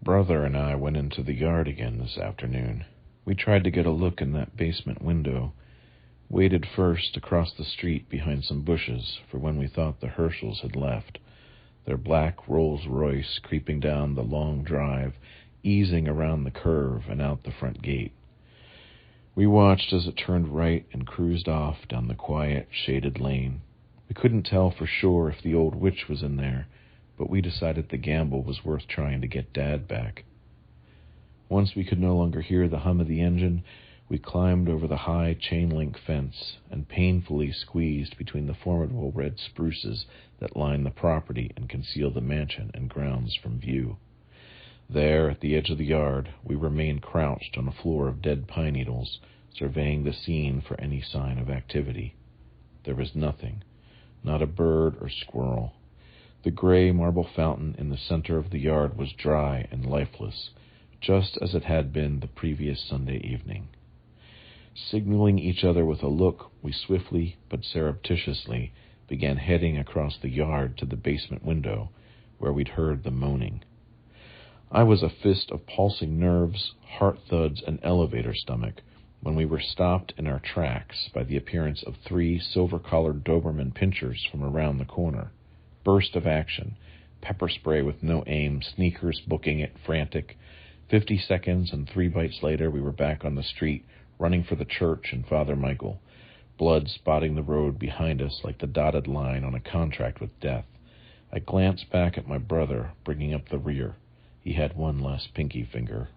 Brother and I went into the yard again this afternoon. We tried to get a look in that basement window, waited first across the street behind some bushes for when we thought the Herschels had left, their black Rolls-Royce creeping down the long drive, easing around the curve and out the front gate. We watched as it turned right and cruised off down the quiet, shaded lane. We couldn't tell for sure if the old witch was in there, but we decided the gamble was worth trying to get Dad back. Once we could no longer hear the hum of the engine, we climbed over the high chain-link fence and painfully squeezed between the formidable red spruces that line the property and conceal the mansion and grounds from view. There, at the edge of the yard, we remained crouched on a floor of dead pine needles, surveying the scene for any sign of activity. There was nothing, not a bird or squirrel. The gray marble fountain in the center of the yard was dry and lifeless, just as it had been the previous Sunday evening. Signaling each other with a look, we swiftly but surreptitiously began heading across the yard to the basement window, where we'd heard the moaning. I was a fist of pulsing nerves, heart thuds, and elevator stomach when we were stopped in our tracks by the appearance of 3 silver-collared Doberman pinschers from around the corner. Burst of action, pepper spray with no aim, sneakers booking it, frantic. 50 seconds and 3 bites later we were back on the street, running for the church and Father Michael, blood spotting the road behind us like the dotted line on a contract with death. I glanced back at my brother, bringing up the rear. He had one last pinky finger